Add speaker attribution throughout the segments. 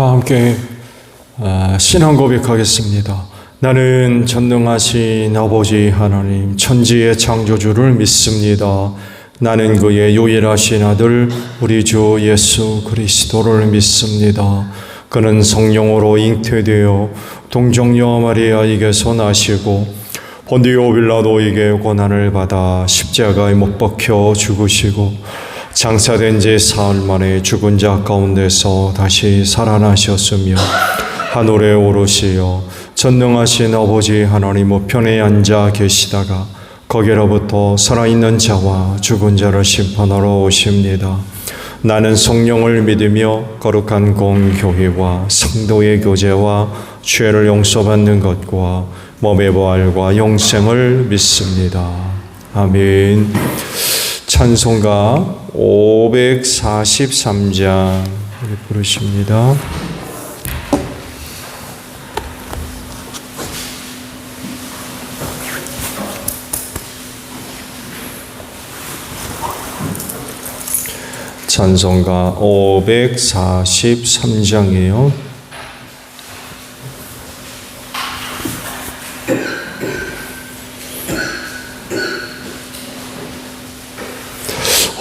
Speaker 1: 다 함께 신앙 고백하겠습니다. 나는 전능하신 아버지 하나님 천지의 창조주를 믿습니다. 나는 그의 유일하신 아들 우리 주 예수 그리스도를 믿습니다. 그는 성령으로 잉태되어 동정녀 마리아에게서 나시고 본디오 빌라도에게 고난을 받아 십자가에 못 박혀 죽으시고 장사된 지 사흘 만에 죽은 자 가운데서 다시 살아나셨으며 하늘에 오르시어 전능하신 아버지 하나님 우편에 앉아 계시다가 거기로부터 살아있는 자와 죽은 자를 심판하러 오십니다. 나는 성령을 믿으며 거룩한 공교회와 성도의 교제와 죄를 용서받는 것과 몸의 부활과 영생을 믿습니다. 아멘. 찬송가 543장 부르십니다. 찬송가 543장이에요.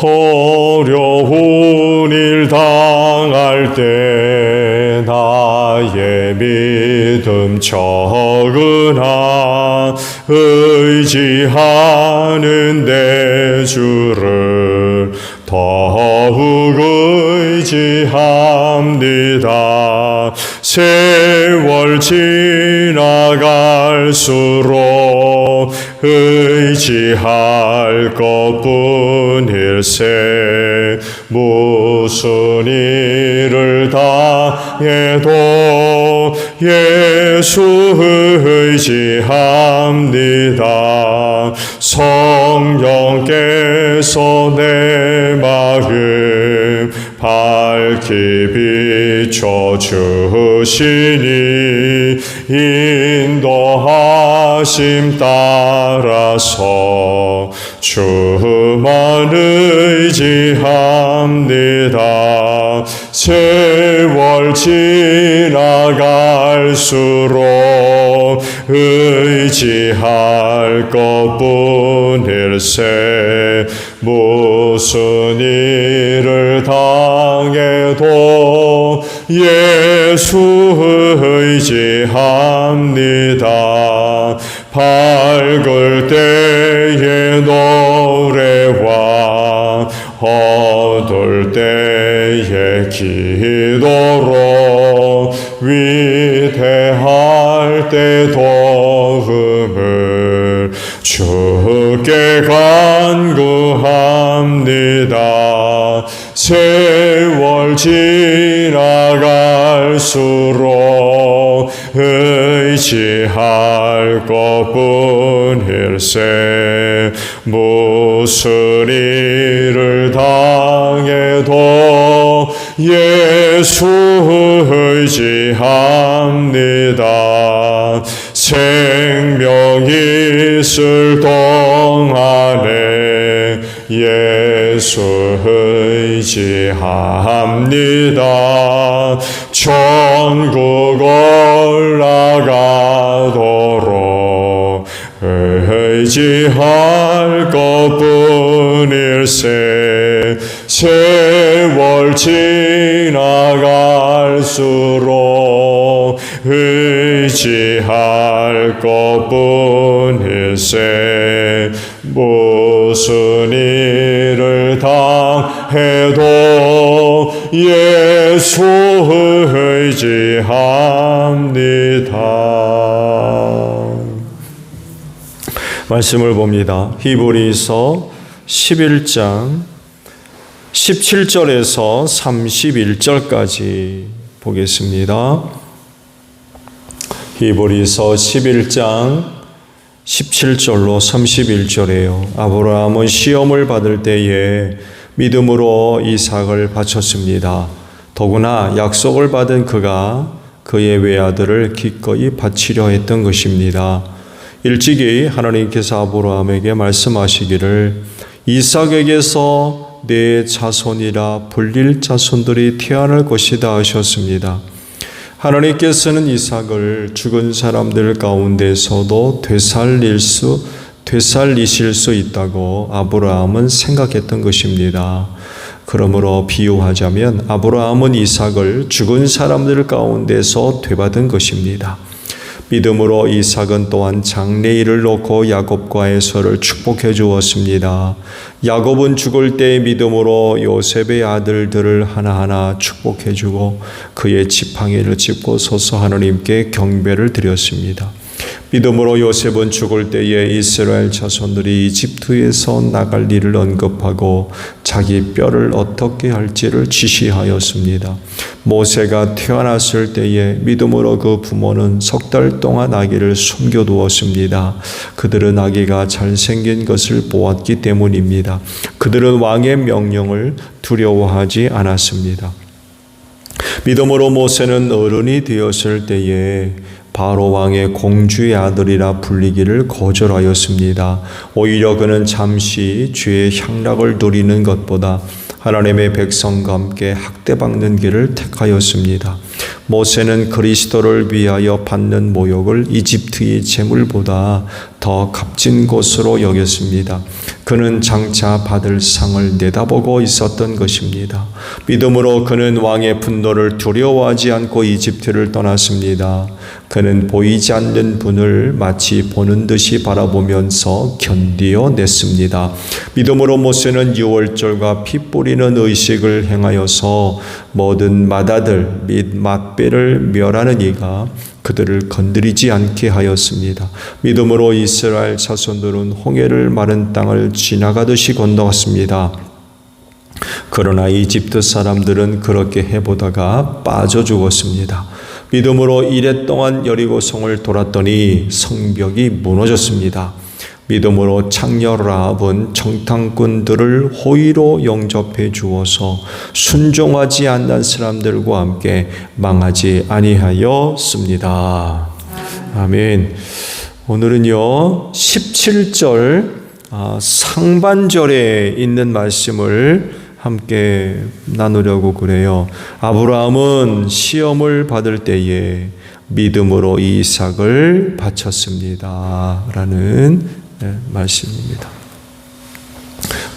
Speaker 1: 어려운 일 당할 때 나의 믿음 적으나 의지하는 내 주를 더욱 의지합니다. 세월 지나갈수록 의지할 것뿐일세. 무슨 일을 당해도 예수 의지합니다. 성령께서 내 마음 밝히 비춰주시니 인도하심 따라서 주만 의지합니다. 세월 지나갈수록 의지할 것뿐일세. 무슨 일을 당해도 예수 의지합니다. 밝을 때의 노래와 어두울 때의 기도로 위대할 때 도움을 주께 간구합니다. 세월 지나갈수록 의지할 것뿐일세. 무슨 일을 당해도 예수 의지합니다. 생명 있을 동안에 예수 의지합니다. 천국 올라가도록 의지할 것뿐일세. 세월 지나갈수록 의지할 것뿐일세. 무슨 일을 당해도 예수 의지합니다. 말씀을 봅니다. 히브리서 11장 17절에서 31절까지 보겠습니다. 히브리서 11장 17절로 31절이에요. 아브라함은 시험을 받을 때에 믿음으로 이삭을 바쳤습니다. 더구나 약속을 받은 그가 그의 외아들을 기꺼이 바치려 했던 것입니다. 일찍이 하나님께서 아브라함에게 말씀하시기를 이삭에게서 내 자손이라 불릴 자손들이 태어날 것이다 하셨습니다. 하나님께서는 이삭을 죽은 사람들 가운데서도 되살리실 수 있다고 아브라함은 생각했던 것입니다. 그러므로 비유하자면 아브라함은 이삭을 죽은 사람들 가운데서 되받은 것입니다. 믿음으로 이삭은 또한 장래일을 놓고 야곱과 에서를 축복해 주었습니다. 야곱은 죽을 때 믿음으로 요셉의 아들들을 하나하나 축복해 주고 그의 지팡이를 짚고 서서 하나님께 경배를 드렸습니다. 믿음으로 요셉은 죽을 때에 이스라엘 자손들이 이집트에서 나갈 일을 언급하고 자기 뼈를 어떻게 할지를 지시하였습니다. 모세가 태어났을 때에 믿음으로 그 부모는 석 달 동안 아기를 숨겨두었습니다. 그들은 아기가 잘생긴 것을 보았기 때문입니다. 그들은 왕의 명령을 두려워하지 않았습니다. 믿음으로 모세는 어른이 되었을 때에 바로 왕의 공주의 아들이라 불리기를 거절하였습니다. 오히려 그는 잠시 죄의 향락을 누리는 것보다 하나님의 백성과 함께 학대받는 길을 택하였습니다. 모세는 그리스도를 위하여 받는 모욕을 이집트의 재물보다 더 값진 것으로 여겼습니다. 그는 장차 받을 상을 내다보고 있었던 것입니다. 믿음으로 그는 왕의 분노를 두려워하지 않고 이집트를 떠났습니다. 그는 보이지 않는 분을 마치 보는 듯이 바라보면서 견디어냈습니다. 믿음으로 모세는 유월절과 피 뿌리는 의식을 행하여서 모든 맏아들 및 맏배를 멸하는 이가 그들을 건드리지 않게 하였습니다. 믿음으로 이스라엘 자손들은 홍해를 마른 땅을 지나가듯이 건너갔습니다. 그러나 이집트 사람들은 그렇게 해보다가 빠져 죽었습니다. 믿음으로 이레 동안 여리고성을 돌았더니 성벽이 무너졌습니다. 믿음으로 창녀 라합은 정탐꾼들을 호의로 영접해 주어서 순종하지 않는 사람들과 함께 망하지 아니하였습니다. 아멘. 오늘은요 17절 상반절에 있는 말씀을 함께 나누려고 그래요. 아브라함은 시험을 받을 때에 믿음으로 이삭을 바쳤습니다. 라는 말씀입니다.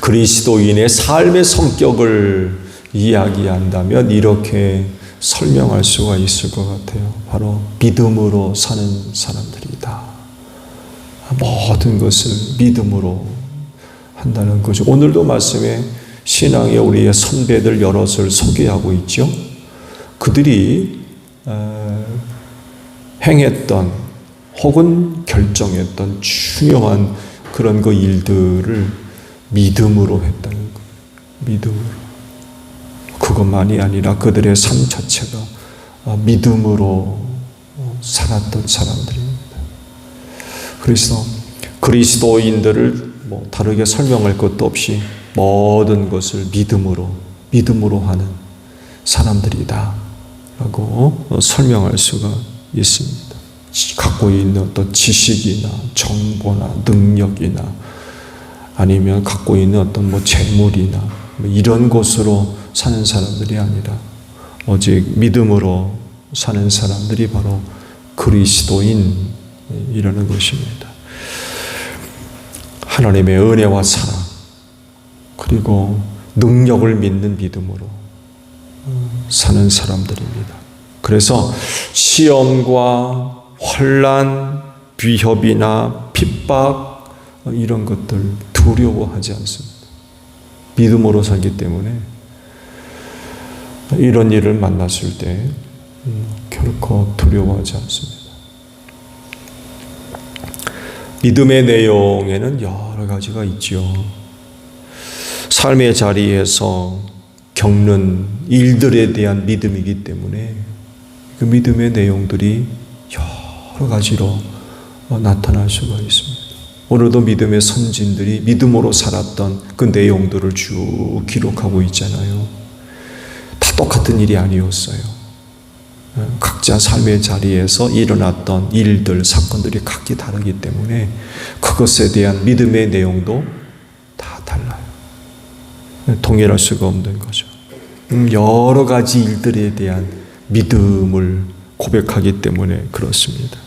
Speaker 1: 그리스도인의 삶의 성격을 이야기한다면 이렇게 설명할 수가 있을 것 같아요. 바로 믿음으로 사는 사람들이다. 모든 것을 믿음으로 한다는 거죠. 오늘도 말씀에 신앙의 우리의 선배들 여럿을 소개하고 있죠. 그들이 행했던 혹은 결정했던 중요한 그런 그 일들을 믿음으로 했다는 거예요. 믿음으로. 그것만이 아니라 그들의 삶 자체가 믿음으로 살았던 사람들입니다. 그래서 그리스도인들을 다르게 설명할 것도 없이 모든 것을 믿음으로 하는 사람들이다 라고 설명할 수가 있습니다. 갖고 있는 어떤 지식이나 정보나 능력이나 아니면 갖고 있는 어떤 재물이나 이런 것으로 사는 사람들이 아니라 오직 믿음으로 사는 사람들이 바로 그리스도인이라는 것입니다. 하나님의 은혜와 사랑 그리고 능력을 믿는 믿음으로 사는 사람들입니다. 그래서 시험과 환난, 위협이나 핍박 이런 것들 두려워하지 않습니다. 믿음으로 살기 때문에 이런 일을 만났을 때 결코 두려워하지 않습니다. 믿음의 내용에는 여러 가지가 있죠. 삶의 자리에서 겪는 일들에 대한 믿음이기 때문에 그 믿음의 내용들이 여러 가지로 나타날 수가 있습니다. 오늘도 믿음의 선진들이 믿음으로 살았던 그 내용들을 쭉 기록하고 있잖아요. 다 똑같은 일이 아니었어요. 각자 삶의 자리에서 일어났던 일들, 사건들이 각기 다르기 때문에 그것에 대한 믿음의 내용도 다 달라요. 동일할 수가 없는 거죠. 여러 가지 일들에 대한 믿음을 고백하기 때문에 그렇습니다.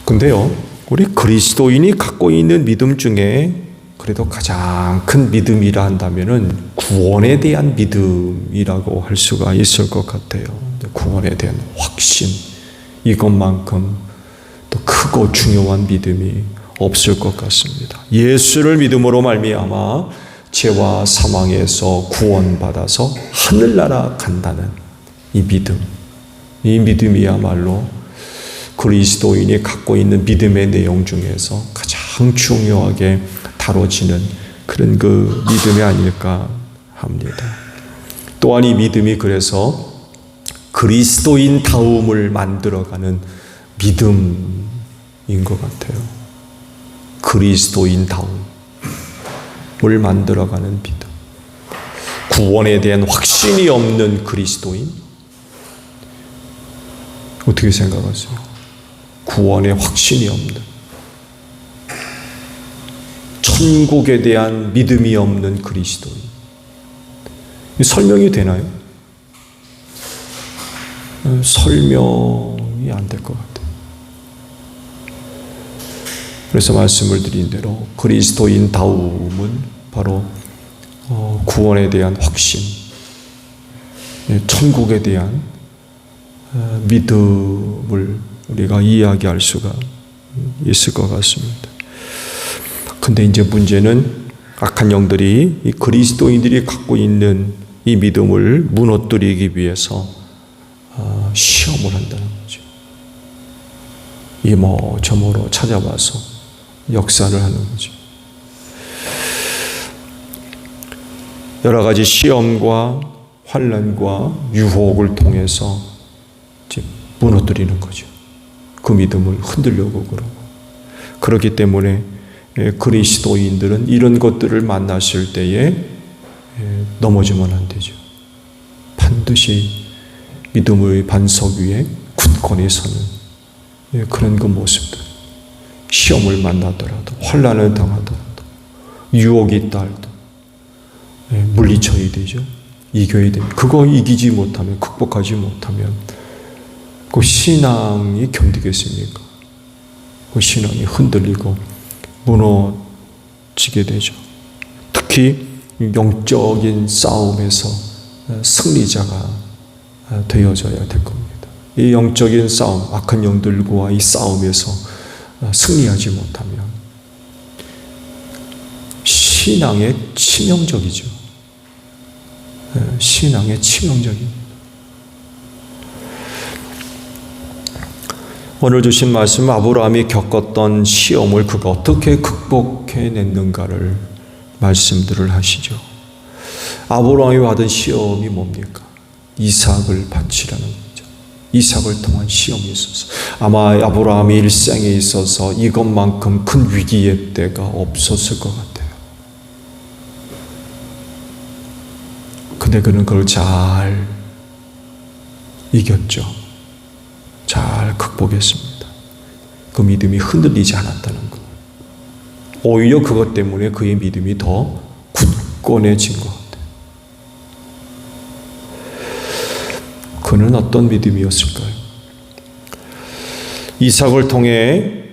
Speaker 1: 근데요, 우리 그리스도인이 갖고 있는 믿음 중에 그래도 가장 큰 믿음이라 한다면은 구원에 대한 믿음이라고 할 수가 있을 것 같아요. 구원에 대한 확신, 이것만큼 또 크고 중요한 믿음이 없을 것 같습니다. 예수를 믿음으로 말미암아 죄와 사망에서 구원받아서 하늘나라 간다는 이 믿음, 이 믿음이야말로 그리스도인이 갖고 있는 믿음의 내용 중에서 가장 중요하게 다뤄지는 그런 그 믿음이 아닐까 합니다. 또한 이 믿음이 그래서 그리스도인다움을 만들어가는 믿음인 것 같아요. 그리스도인다움을 만들어가는 믿음. 구원에 대한 확신이 없는 그리스도인? 어떻게 생각하세요? 구원에 확신이 없는, 천국에 대한 믿음이 없는 그리스도인. 설명이 되나요? 설명이 안 될 것 같아요. 그래서 말씀을 드린 대로 그리스도인다움은 바로 구원에 대한 확신, 천국에 대한 믿음을 우리가 이야기할 수가 있을 것 같습니다. 근데 이제 문제는 악한 영들이 이 그리스도인들이 갖고 있는 이 믿음을 무너뜨리기 위해서 시험을 한다는 거죠. 이모저모로 찾아와서 역사를 하는 거죠. 여러 가지 시험과 환난과 유혹을 통해서 이제 무너뜨리는 거죠. 그 믿음을 흔들려고 그러고. 그렇기 때문에 그리스도인들은 이런 것들을 만났을 때에 넘어지면 안 되죠. 반드시 믿음의 반석 위에 굳건히 서는 그런 그 모습들. 시험을 만나더라도, 환난을 당하더라도, 유혹이 있다 할도 물리쳐야 되죠. 이겨야 됩니다. 그거 이기지 못하면, 극복하지 못하면 그 신앙이 견디겠습니까? 그 신앙이 흔들리고 무너지게 되죠. 특히 영적인 싸움에서 승리자가 되어져야 될 겁니다. 이 영적인 싸움, 악한 영들과 이 싸움에서 승리하지 못하면 신앙에 치명적이죠. 신앙에 치명적입니다. 오늘 주신 말씀, 아브라함이 겪었던 시험을 그가 어떻게 극복해냈는가를 말씀들을 하시죠. 아브라함이 받은 시험이 뭡니까? 이삭을 바치라는 거죠. 이삭을 통한 시험이 있어서 아마 아브라함의 일생에 있어서 이것만큼 큰 위기의 때가 없었을 것 같아요. 근데 그는 그걸 잘 이겼죠. 잘 극복했습니다. 그 믿음이 흔들리지 않았다는 것. 오히려 그것 때문에 그의 믿음이 더 굳건해진 것 같아요. 그는 어떤 믿음이었을까요? 이삭을 통해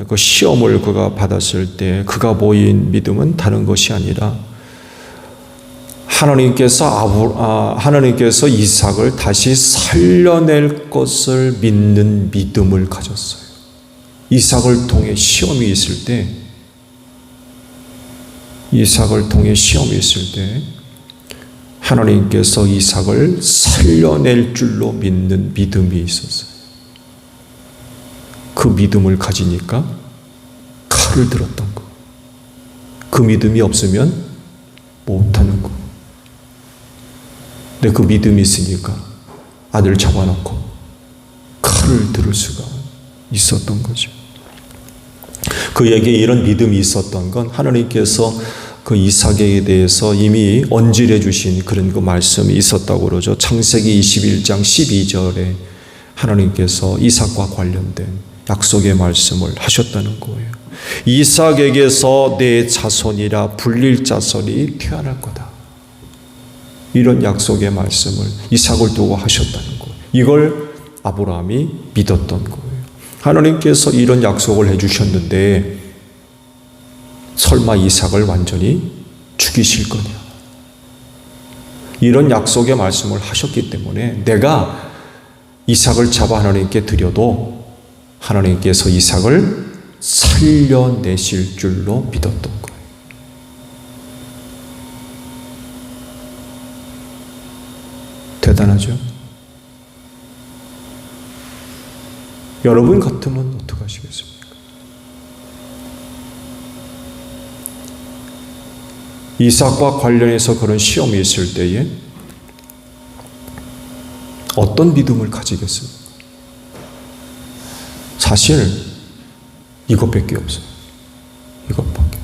Speaker 1: 그 시험을 그가 받았을 때 그가 보인 믿음은 다른 것이 아니라 하나님께서 이삭을 다시 살려낼 것을 믿는 믿음을 가졌어요. 이삭을 통해 시험이 있을 때, 하나님께서 이삭을 살려낼 줄로 믿는 믿음이 있었어요. 그 믿음을 가지니까 칼을 들었던 거. 그 믿음이 없으면 못하는 거. 근데 그 믿음이 있으니까 아들 잡아놓고 칼을 들을 수가 있었던 거죠. 그에게 이런 믿음이 있었던 건 하나님께서 그 이삭에 대해서 이미 언질해 주신 그런 그 말씀이 있었다고 그러죠. 창세기 21장 12절에 하나님께서 이삭과 관련된 약속의 말씀을 하셨다는 거예요. 이삭에게서 내 자손이라 불릴 자손이 태어날 거다. 이런 약속의 말씀을 이삭을 두고 하셨다는 거예요. 이걸 아브라함이 믿었던 거예요. 하나님께서 이런 약속을 해주셨는데 설마 이삭을 완전히 죽이실 거냐? 이런 약속의 말씀을 하셨기 때문에 내가 이삭을 잡아 하나님께 드려도 하나님께서 이삭을 살려내실 줄로 믿었던 거예요. 대단하죠? 여러분 같으면 어떻게 하시겠습니까? 이삭과 관련해서 그런 시험이 있을 때에 어떤 믿음을 가지겠습니까? 사실 이것밖에 없어요. 이것밖에.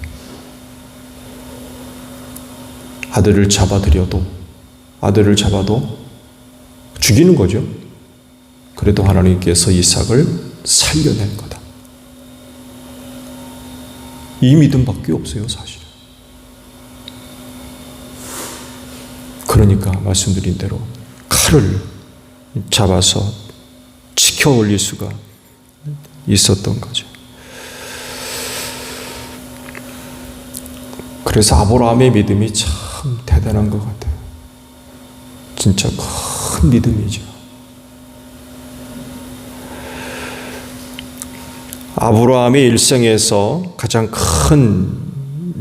Speaker 1: 아들을 잡아도 죽이는 거죠. 그래도 하나님께서 이삭을 살려낼 거다. 이 믿음밖에 없어요, 사실. 그러니까 말씀드린 대로 칼을 잡아서 치켜 올릴 수가 있었던 거죠. 그래서 아브라함의 믿음이 참 대단한 것 같아요. 진짜 큰 믿음이죠. 아브라함의 일생에서 가장 큰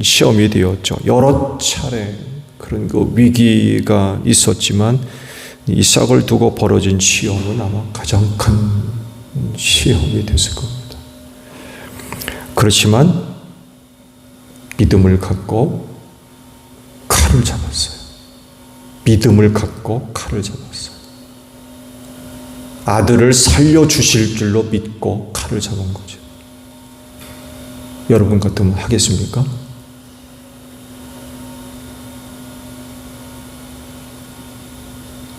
Speaker 1: 시험이 되었죠. 여러 차례 그런 그 위기가 있었지만 이삭을 두고 벌어진 시험은 아마 가장 큰 시험이 됐을 겁니다. 그렇지만 믿음을 갖고 칼을 잡았어요. 믿음을 갖고 칼을 잡았어요. 아들을 살려주실 줄로 믿고 칼을 잡은 거죠. 여러분 같으면 하겠습니까?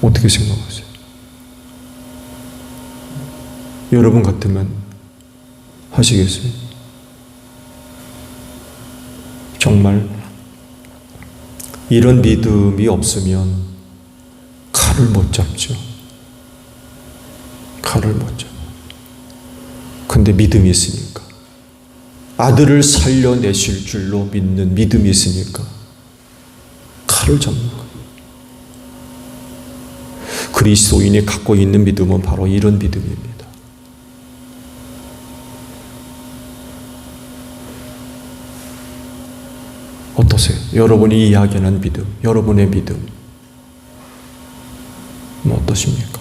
Speaker 1: 어떻게 생각하세요? 여러분 같으면 하시겠어요? 정말 이런 믿음이 없으면 칼을 못 잡죠. 칼을 못 잡아요. 근데 믿음이 있으니까, 아들을 살려내실 줄로 믿는 믿음이 있으니까 칼을 잡는 거예요. 그리스도인이 갖고 있는 믿음은 바로 이런 믿음입니다. 어떠세요? 여러분이 이야기하는 믿음, 여러분의 믿음 어떠십니까?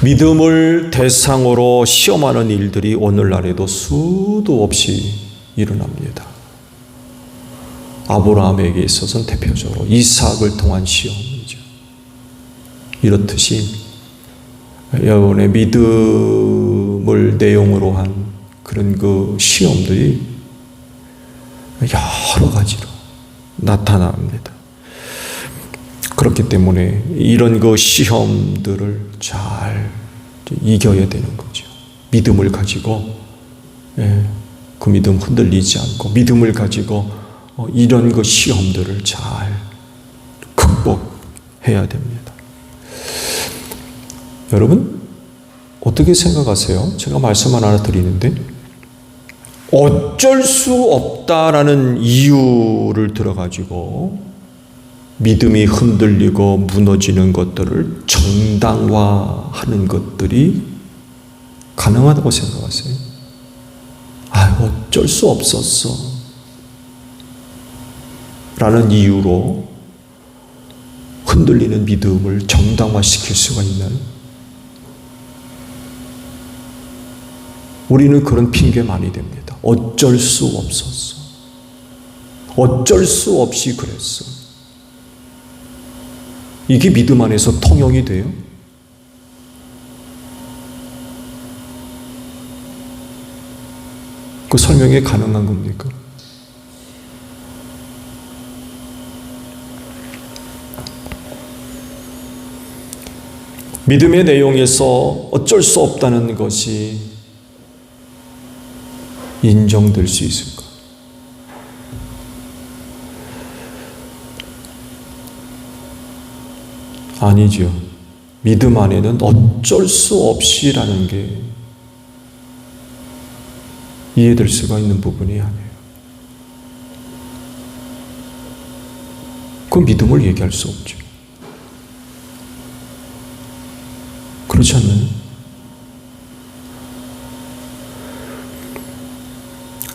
Speaker 1: 믿음을 대상으로 시험하는 일들이 오늘날에도 수도 없이 일어납니다. 아브라함에게 있어서는 대표적으로 이삭을 통한 시험이죠. 이렇듯이 여러분의 믿음을 내용으로 한 그런 그 시험들이 여러 가지로 나타납니다. 그렇기 때문에 이런 그 시험들을 잘 이겨야 되는 거죠. 믿음을 가지고, 그 믿음 흔들리지 않고 믿음을 가지고 이런 그 시험들을 잘 극복해야 됩니다. 여러분 어떻게 생각하세요? 제가 말씀 하나 드리는데 어쩔 수 없다라는 이유를 들어가지고 믿음이 흔들리고 무너지는 것들을 정당화하는 것들이 가능하다고 생각하세요? 어쩔 수 없었어 라는 이유로 흔들리는 믿음을 정당화시킬 수가 있나요? 우리는 그런 핑계 많이 댑니다. 어쩔 수 없었어. 어쩔 수 없이 그랬어. 이게 믿음 안에서 통용이 돼요? 그 설명이 가능한 겁니까? 믿음의 내용에서 어쩔 수 없다는 것이 인정될 수 있을까? 아니죠. 믿음 안에는 어쩔 수 없이라는 게 이해될 수가 있는 부분이 아니에요. 그 믿음을 얘기할 수 없죠. 그렇지 않나요?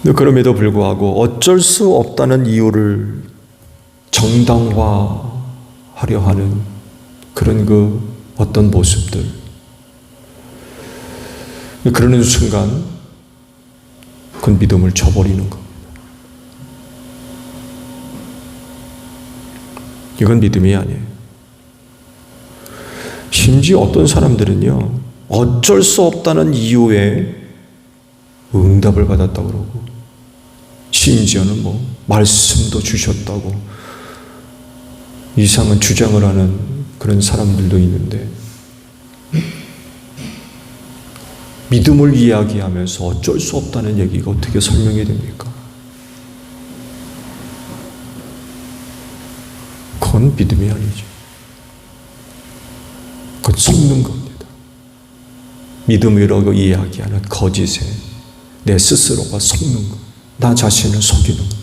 Speaker 1: 근데 그럼에도 불구하고 어쩔 수 없다는 이유를 정당화하려 하는 그런 그 어떤 모습들, 그러는 순간 그 믿음을 저버리는 겁니다. 이건 믿음이 아니에요. 심지어 어떤 사람들은요, 어쩔 수 없다는 이유에 응답을 받았다고 그러고, 심지어는 말씀도 주셨다고 이상한 주장을 하는 그런 사람들도 있는데, 믿음을 이야기하면서 어쩔 수 없다는 얘기가 어떻게 설명이 됩니까? 그건 믿음이 아니죠. 그건 속는 겁니다. 믿음이라고 이야기하는 거짓에 내 스스로가 속는 것, 나 자신을 속이는 거죠.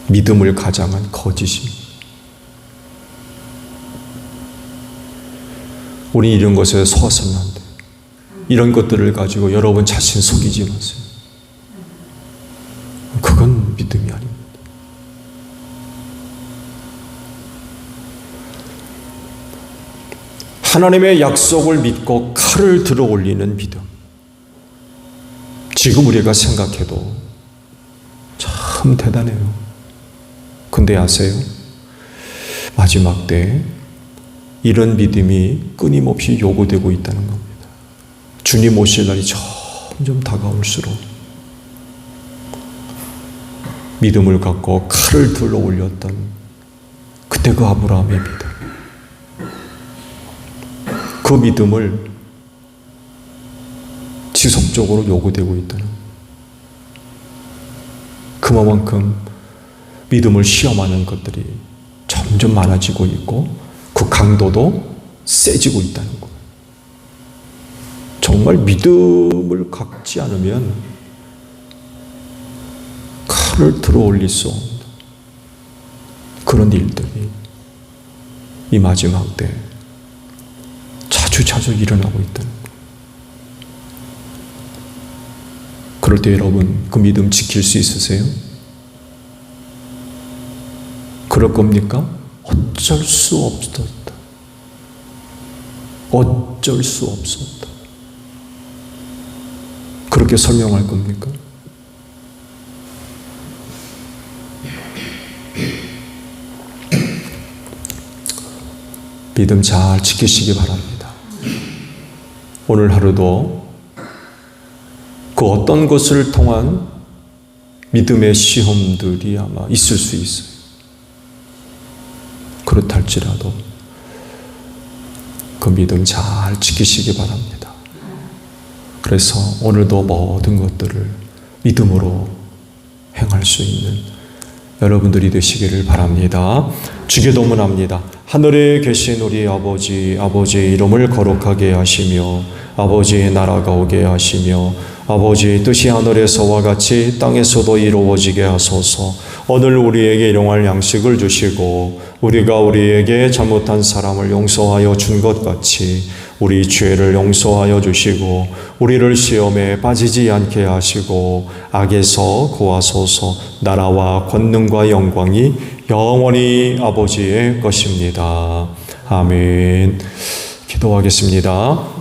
Speaker 1: 믿음을 가장한 거짓입니다. 우리 이런 것에 속아서는 안 돼요. 이런 것들을 가지고 여러분 자신 속이지 마세요. 그건 믿음이 아닙니다. 하나님의 약속을 믿고 칼을 들어 올리는 믿음. 지금 우리가 생각해도 참 대단해요. 근데 아세요? 마지막 때 이런 믿음이 끊임없이 요구되고 있다는 겁니다. 주님 오실 날이 점점 다가올수록 믿음을 갖고 칼을 들어 올렸던 그때 그 아브라함의 믿음, 그 믿음을 지속적으로 요구되고 있다는, 그만큼 믿음을 시험하는 것들이 점점 많아지고 있고 그 강도도 세지고 있다는 거예요. 정말 믿음을 갖지 않으면 칼을 들어 올릴 수 없는 그런 일들이 이 마지막 때 자주 일어나고 있다는 거예요. 그럴 때 여러분 그 믿음 지킬 수 있으세요? 그럴 겁니까? 어쩔 수 없었다. 어쩔 수 없었다. 그렇게 설명할 겁니까? 믿음 잘 지키시기 바랍니다. 오늘 하루도 그 어떤 것을 통한 믿음의 시험들이 아마 있을 수 있어요. 그렇다 할지라도 그 믿음 잘 지키시기 바랍니다. 그래서 오늘도 모든 것들을 믿음으로 행할 수 있는 여러분들이 되시기를 바랍니다. 주기도문합니다. 하늘에 계신 우리 아버지, 아버지의 이름을 거룩하게 하시며 아버지의 나라가 오게 하시며 아버지의 뜻이 하늘에서와 같이 땅에서도 이루어지게 하소서. 오늘 우리에게 일용할 양식을 주시고 우리가 우리에게 잘못한 사람을 용서하여 준 것 같이 우리 죄를 용서하여 주시고 우리를 시험에 빠지지 않게 하시고 악에서 구하소서. 나라와 권능과 영광이 영원히 아버지의 것입니다. 아멘. 기도하겠습니다.